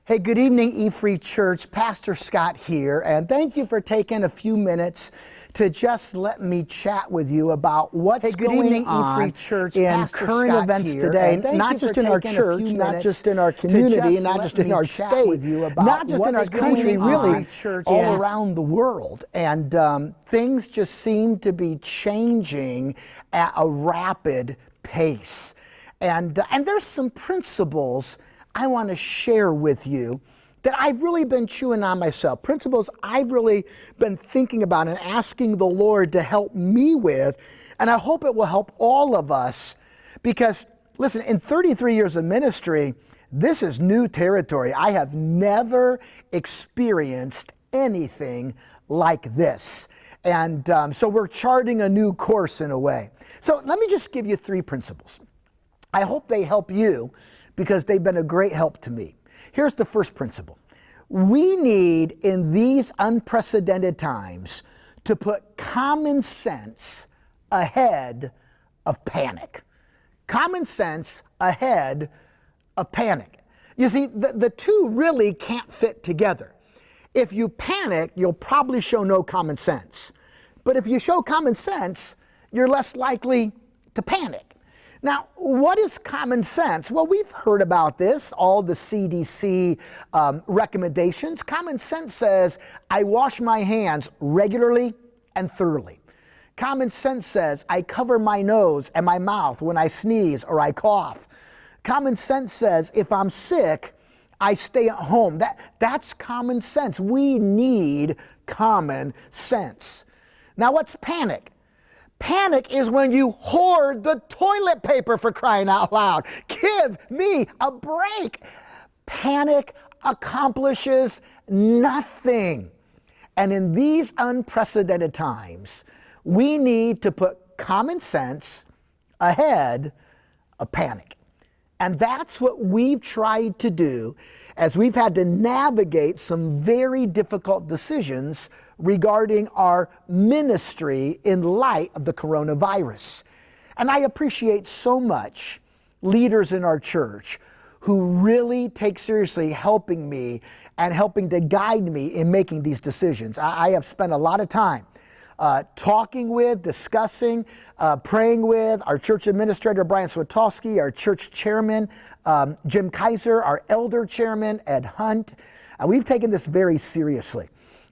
Hey, good evening, E-Free Church. Pastor Scott here, and thank you for taking a few minutes to just let me chat with you about what's going on in current events today, not just in our church, not just in our community, not just in our state, not just in our country, really all around the world. And things just seem to be changing at a rapid pace. And there's some principles I want to share with you that I've really been chewing on myself. Principles I've really been thinking about and asking the Lord to help me with, and I hope it will help all of us because, listen, in 33 years of ministry, this is new territory. I have never experienced anything like this. And so we're charting a new course in a way. So let me just give you 3 principles. I hope they help you, because they've been a great help to me. Here's the first principle. We need, in these unprecedented times, to put common sense ahead of panic. Common sense ahead of panic. You see, the two really can't fit together. If you panic, you'll probably show no common sense. But if you show common sense, you're less likely to panic. Now, what is common sense? Well, we've heard about this, all the CDC recommendations. Common sense says, I wash my hands regularly and thoroughly. Common sense says, I cover my nose and my mouth when I sneeze or I cough. Common sense says, if I'm sick, I stay at home. That's common sense. We need common sense. Now, what's panic? Panic is when you hoard the toilet paper, for crying out loud. Give me a break. Panic accomplishes nothing. And in these unprecedented times, we need to put common sense ahead of panic. And that's what we've tried to do as we've had to navigate some very difficult decisions regarding our ministry in light of the coronavirus. And I appreciate so much leaders in our church who really take seriously helping me and helping to guide me in making these decisions. I have spent a lot of time talking with, discussing, praying with our church administrator, Brian Swatowski, our church chairman, Jim Kaiser, our elder chairman, Ed Hunt. We've taken this very seriously.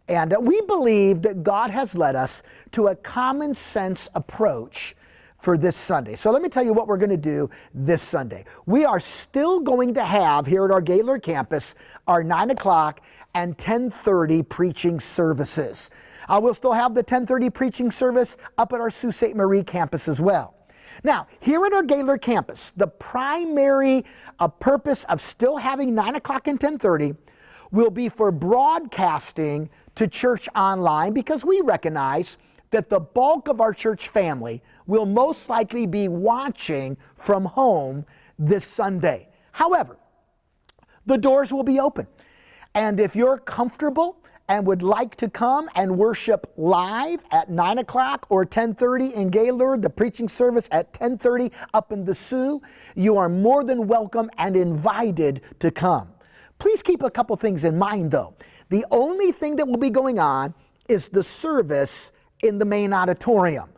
And we believe that God has led us to a common sense approach for this Sunday. So let me tell you what we're going to do this Sunday. We are still going to have here at our Gaylord campus our 9 o'clock and 10:30 preaching services. We'll still have the 10:30 preaching service up at our Sault Ste. Marie campus as well. Now, here at our Gaylord campus, the primary purpose of still having 9 o'clock and 10:30 will be for broadcasting to church online, because we recognize that the bulk of our church family will most likely be watching from home this Sunday. However, the doors will be open. And if you're comfortable and would like to come and worship live at 9 o'clock or 10:30 in Gaylord, the preaching service at 10:30 up in the Sioux, you are more than welcome and invited to come. Please keep a couple things in mind, though. The only thing that will be going on is the service in the main auditorium.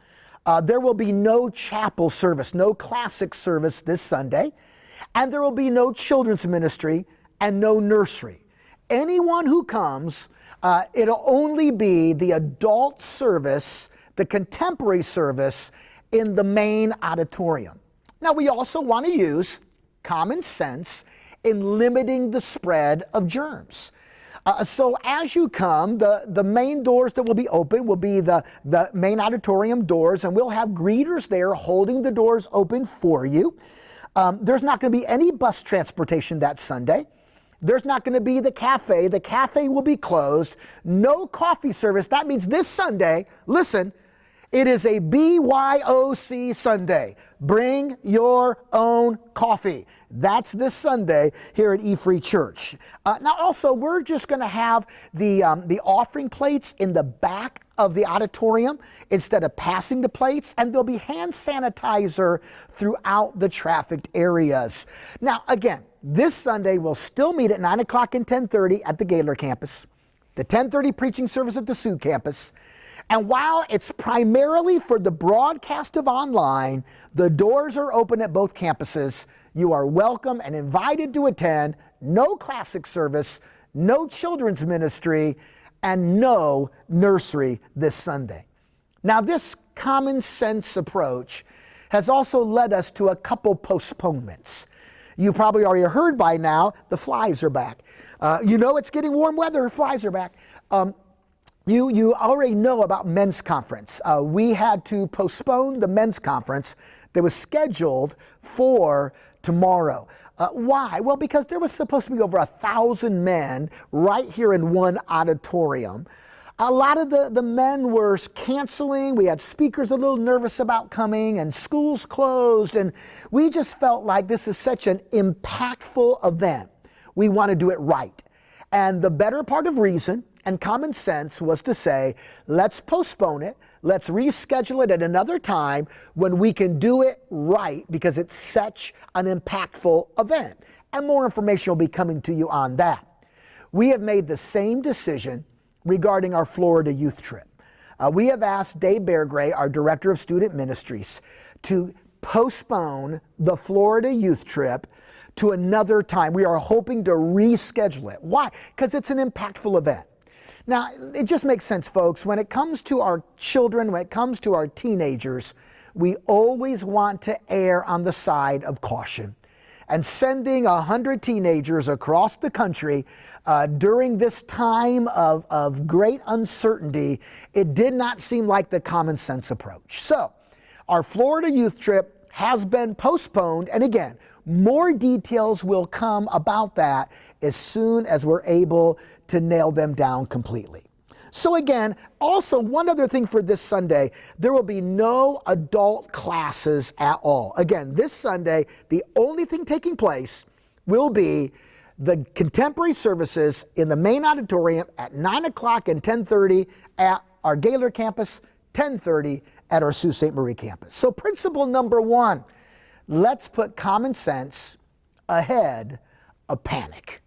There will be no chapel service, no classic service this Sunday, and there will be no children's ministry and no nursery. Anyone who comes, it'll only be the adult service, the contemporary service in the main auditorium. Now, we also want to use common sense in limiting the spread of germs. So as you come, the main doors that will be open will be the main auditorium doors, and we'll have greeters there holding the doors open for you. There's not going to be any bus transportation that Sunday. There's not going to be the cafe. The cafe will be closed. No coffee service. That means this Sunday, listen, it is a BYOC Sunday. Bring your own coffee. That's this Sunday here at E-Free Church. Now also, we're just going to have the offering plates in the back of the auditorium instead of passing the plates, and there'll be hand sanitizer throughout the trafficked areas. Now again, this Sunday we'll still meet at 9 o'clock and 10:30 at the Gaylord campus, the 10:30 preaching service at the Sioux campus. And while it's primarily for the broadcast of online, the doors are open at both campuses. You are welcome and invited to attend. No classic service, no children's ministry, and no nursery this Sunday. Now, this common sense approach has also led us to a couple postponements. You probably already heard by now, the flies are back. You know it's getting warm weather, flies are back. You already know about men's conference. We had to postpone the men's conference that was scheduled for tomorrow. Why? Well, because there was supposed to be over 1,000 men right here in one auditorium. A lot of the men were canceling. We had speakers a little nervous about coming, and schools closed, and we just felt like this is such an impactful event. We want to do it right. And the better part of reason and common sense was to say, let's postpone it. Let's reschedule it at another time when we can do it right, because it's such an impactful event. And more information will be coming to you on that. We have made the same decision regarding our Florida youth trip. We have asked Dave Beargray, our Director of Student Ministries, to postpone the Florida youth trip to another time. We are hoping to reschedule it. Why? Because it's an impactful event. Now, it just makes sense, folks. When it comes to our children, when it comes to our teenagers, we always want to err on the side of caution. And sending 100 teenagers across the country during this time of great uncertainty, it did not seem like the common sense approach. So, our Florida youth trip has been postponed, and again, more details will come about that as soon as we're able to nail them down completely. So again, also one other thing for this Sunday, there will be no adult classes at all. Again, this Sunday, the only thing taking place will be the contemporary services in the main auditorium at 9 o'clock and 10:30 at our Gaylord campus, 10:30 at our Sault Ste. Marie campus. So principle number one, let's put common sense ahead of panic.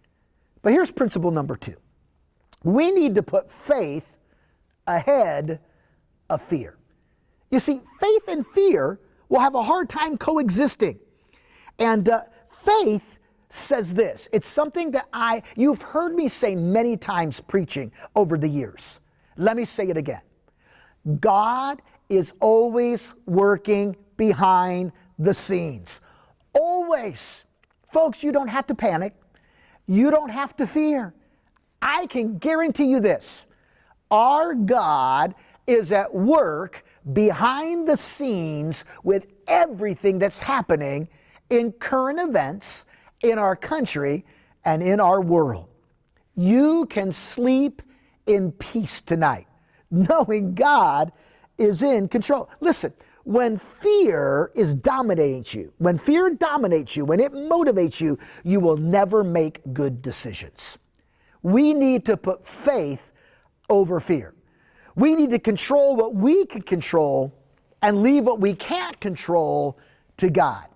But here's principle number two. We need to put faith ahead of fear. You see, faith and fear will have a hard time coexisting. And faith says this. It's something that you've heard me say many times preaching over the years. Let me say it again. God is always working behind the scenes. Always. Folks, you don't have to panic. You don't have to fear. I can guarantee you this. Our God is at work behind the scenes with everything that's happening in current events in our country and in our world. You can sleep in peace tonight, knowing God is in control. Listen, when fear is dominating you, when fear dominates you, when it motivates you, you will never make good decisions. We need to put faith over fear. We need to control what we can control and leave what we can't control to God.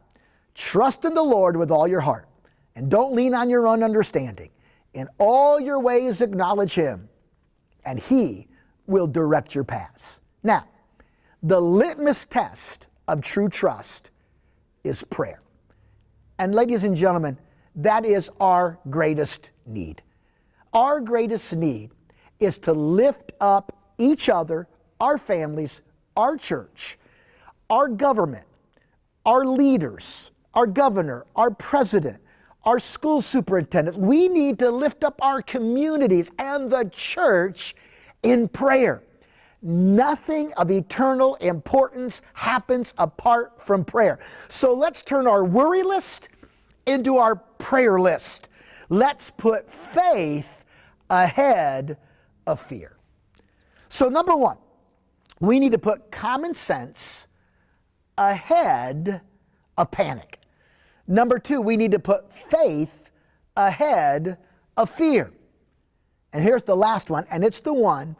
Trust in the Lord with all your heart, and don't lean on your own understanding. In all your ways acknowledge Him, and He will direct your paths. Now, the litmus test of true trust is prayer. And ladies and gentlemen, that is our greatest need. Our greatest need is to lift up each other, our families, our church, our government, our leaders, our governor, our president, our school superintendents. We need to lift up our communities and the church in prayer. Nothing of eternal importance happens apart from prayer. So let's turn our worry list into our prayer list. Let's put faith ahead of fear. So number one, we need to put common sense ahead of panic. Number two, we need to put faith ahead of fear. And here's the last one, and it's the one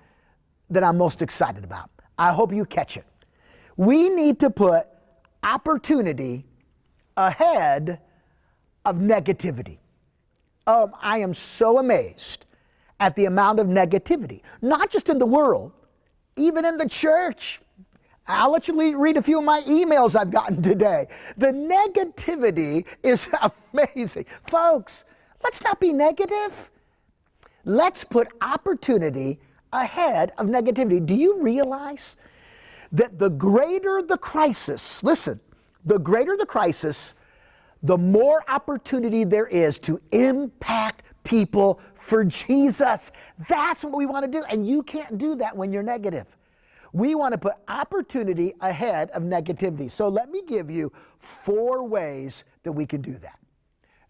that I'm most excited about. I hope you catch it. We need to put opportunity ahead of negativity. I am so amazed at the amount of negativity, not just in the world, even in the church. I'll let you read a few of my emails I've gotten today. The negativity is amazing. Folks, let's not be negative. Let's put opportunity ahead of negativity. Do you realize that the greater the crisis, listen, the greater the crisis, the more opportunity there is to impact people for Jesus? That's what we want to do. And you can't do that when you're negative. We want to put opportunity ahead of negativity. So let me give you 4 ways that we can do that.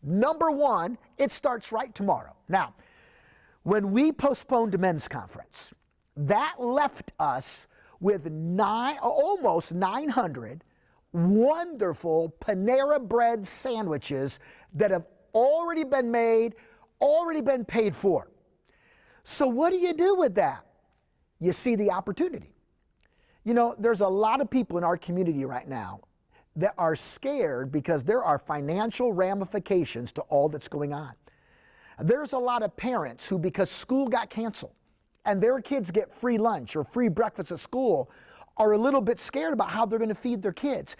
Number 1, it starts right tomorrow. Now, when we postponed the men's conference, that left us with almost 900 wonderful Panera Bread sandwiches that have already been made, already been paid for. So what do you do with that? You see the opportunity. You know, there's a lot of people in our community right now that are scared because there are financial ramifications to all that's going on. There's a lot of parents who, because school got canceled and their kids get free lunch or free breakfast at school, are a little bit scared about how they're going to feed their kids.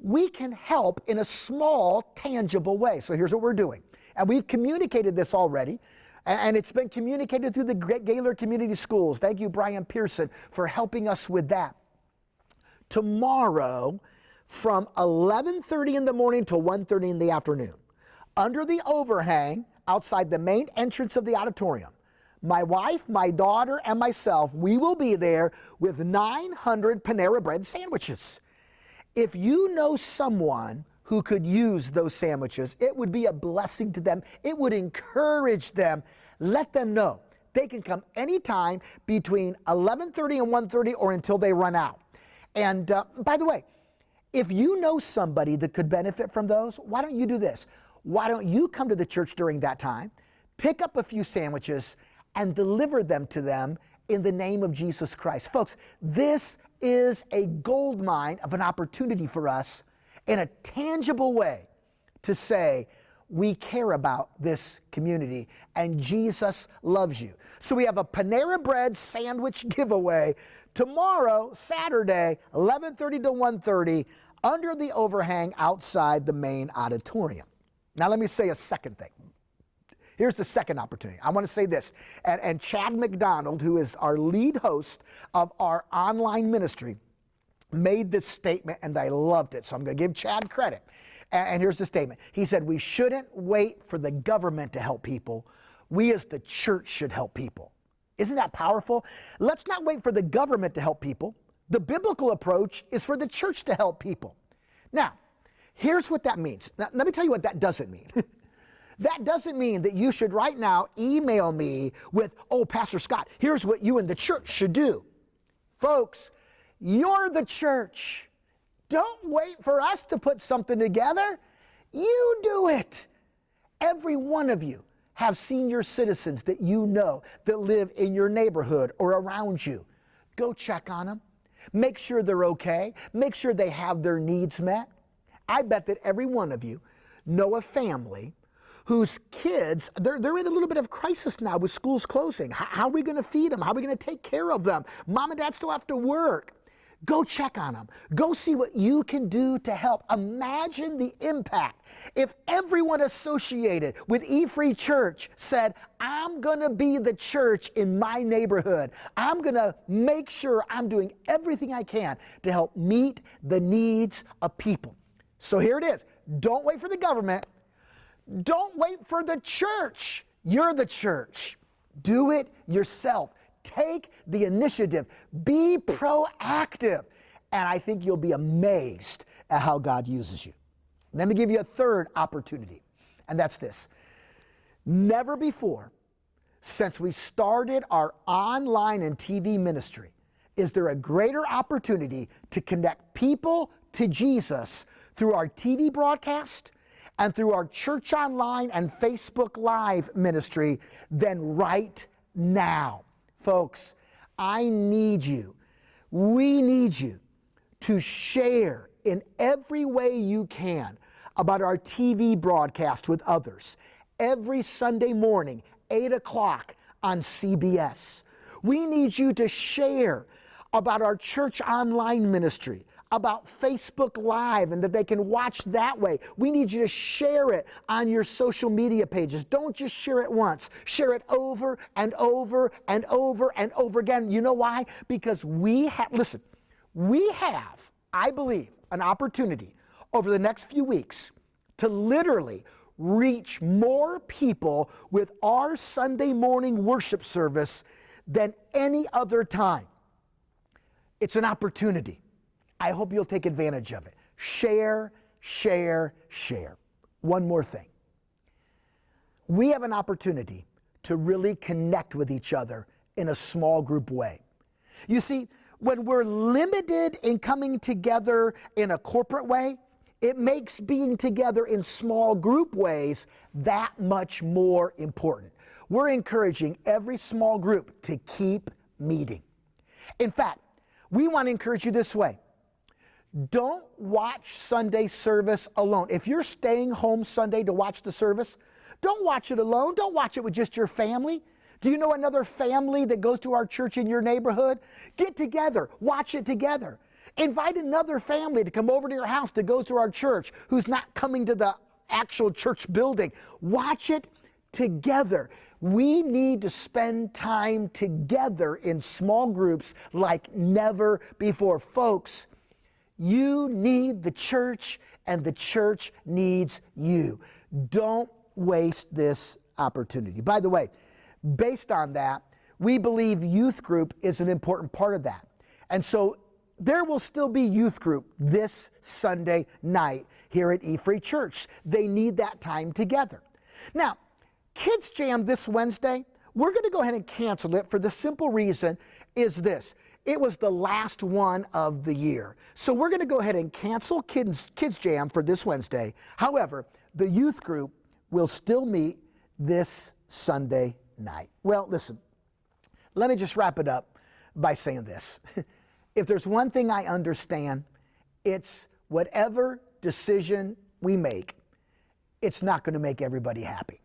We can help in a small, tangible way. So here's what we're doing. And we've communicated this already. And it's been communicated through the Gaylord Community Schools. Thank you, Brian Pearson, for helping us with that. Tomorrow, from 11:30 in the morning to 1:30 in the afternoon, under the overhang outside the main entrance of the auditorium, my wife, my daughter, and myself, we will be there with 900 Panera Bread sandwiches. If you know someone who could use those sandwiches, it would be a blessing to them. It would encourage them. Let them know. They can come anytime between 11:30 and 1:30 or until they run out. And by the way, if you know somebody that could benefit from those, why don't you do this? Why don't you come to the church during that time, pick up a few sandwiches, and deliver them to them in the name of Jesus Christ? Folks, this is a gold mine of an opportunity for us in a tangible way to say, we care about this community and Jesus loves you. So we have a Panera Bread sandwich giveaway tomorrow, Saturday, 11:30 to 1:30, under the overhang outside the main auditorium. Now let me say a second thing. Here's the second opportunity. I want to say this, and Chad McDonald, who is our lead host of our online ministry, made this statement, and I loved it. So I'm going to give Chad credit. And here's the statement. He said, we shouldn't wait for the government to help people. We as the church should help people. Isn't that powerful? Let's not wait for the government to help people. The biblical approach is for the church to help people. Now, here's what that means. Now, let me tell you what that doesn't mean. That doesn't mean that you should right now email me with, oh, Pastor Scott, here's what you and the church should do. Folks, you're the church. Don't wait for us to put something together. You do it. Every one of you have senior citizens that you know that live in your neighborhood or around you. Go check on them. Make sure they're okay. Make sure they have their needs met. I bet that every one of you know a family whose kids, they're in a little bit of crisis now with schools closing. How are we going to feed them? How are we going to take care of them? Mom and dad still have to work. Go check on them. Go see what you can do to help. Imagine the impact if everyone associated with E-Free Church said, I'm going to be the church in my neighborhood. I'm going to make sure I'm doing everything I can to help meet the needs of people. So here it is. Don't wait for the government. Don't wait for the church. You're the church. Do it yourself. Take the initiative. Be proactive. And I think you'll be amazed at how God uses you. Let me give you a third opportunity, and that's this. Never before, since we started our online and TV ministry, is there a greater opportunity to connect people to Jesus through our TV broadcast and through our church online and Facebook Live ministry than right now. Folks, I need you, we need you to share in every way you can about our TV broadcast with others every Sunday morning, 8 o'clock on CBS. We need you to share about our church online ministry, about Facebook Live and that they can watch that way. We need you to share it on your social media pages. Don't just share it once. Share it over and over and over and over again. You know why? Because we have, I believe, an opportunity over the next few weeks to literally reach more people with our Sunday morning worship service than any other time. It's an opportunity. I hope you'll take advantage of it. Share, share, share. One more thing. We have an opportunity to really connect with each other in a small group way. You see, when we're limited in coming together in a corporate way, it makes being together in small group ways that much more important. We're encouraging every small group to keep meeting. In fact, we want to encourage you this way. Don't watch Sunday service alone. If you're staying home Sunday to watch the service, don't watch it alone. Don't watch it with just your family. Do you know another family that goes to our church in your neighborhood? Get together. Watch it together. Invite another family to come over to your house that goes to our church who's not coming to the actual church building. Watch it together. We need to spend time together in small groups like never before. Folks, you need the church and the church needs you. Don't waste this opportunity. By the way, based on that, we believe youth group is an important part of that. And so there will still be youth group this Sunday night here at E-Free Church. They need that time together. Now, Kids Jam this Wednesday, we're going to go ahead and cancel it for the simple reason is this. It was the last one of the year. So we're going to go ahead and cancel Kids Jam for this Wednesday. However, the youth group will still meet this Sunday night. Well, listen, let me just wrap it up by saying this. If there's one thing I understand, it's whatever decision we make, it's not going to make everybody happy.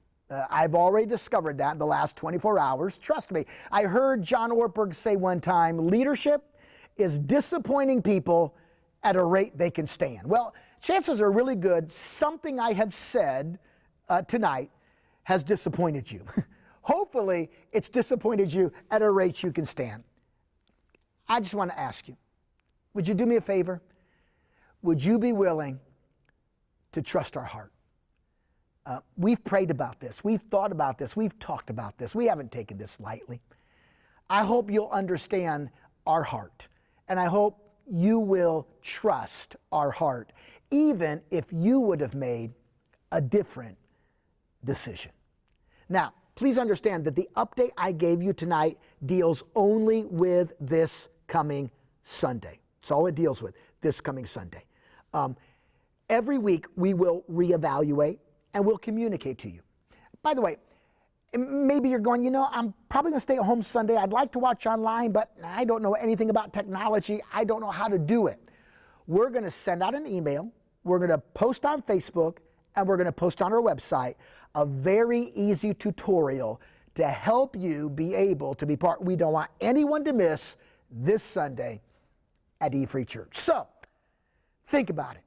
I've already discovered that in the last 24 hours. Trust me. I heard John Ortberg say one time, leadership is disappointing people at a rate they can stand. Well, chances are really good something I have said tonight has disappointed you. Hopefully, it's disappointed you at a rate you can stand. I just want to ask you, would you do me a favor? Would you be willing to trust our heart? We've prayed about this. We've thought about this. We've talked about this. We haven't taken this lightly. I hope you'll understand our heart, and I hope you will trust our heart, even if you would have made a different decision. Now, please understand that the update I gave you tonight deals only with this coming Sunday. That's all it deals with, this coming Sunday. Every week we will reevaluate and we'll communicate to you. By the way, maybe you're going, I'm probably going to stay at home Sunday. I'd like to watch online, but I don't know anything about technology. I don't know how to do it. We're going to send out an email. We're going to post on Facebook, and we're going to post on our website a very easy tutorial to help you be able to be part. We don't want anyone to miss this Sunday at E-Free Church. So, think about it.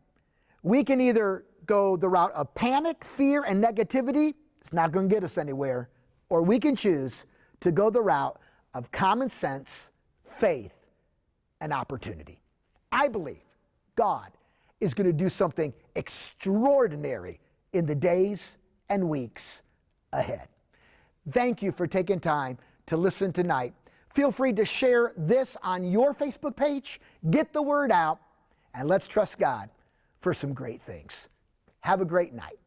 We can either go the route of panic, fear, and negativity. It's not going to get us anywhere. Or we can choose to go the route of common sense, faith, and opportunity. I believe God is going to do something extraordinary in the days and weeks ahead. Thank you for taking time to listen tonight. Feel free to share this on your Facebook page. Get the word out, and let's trust God for some great things. Have a great night.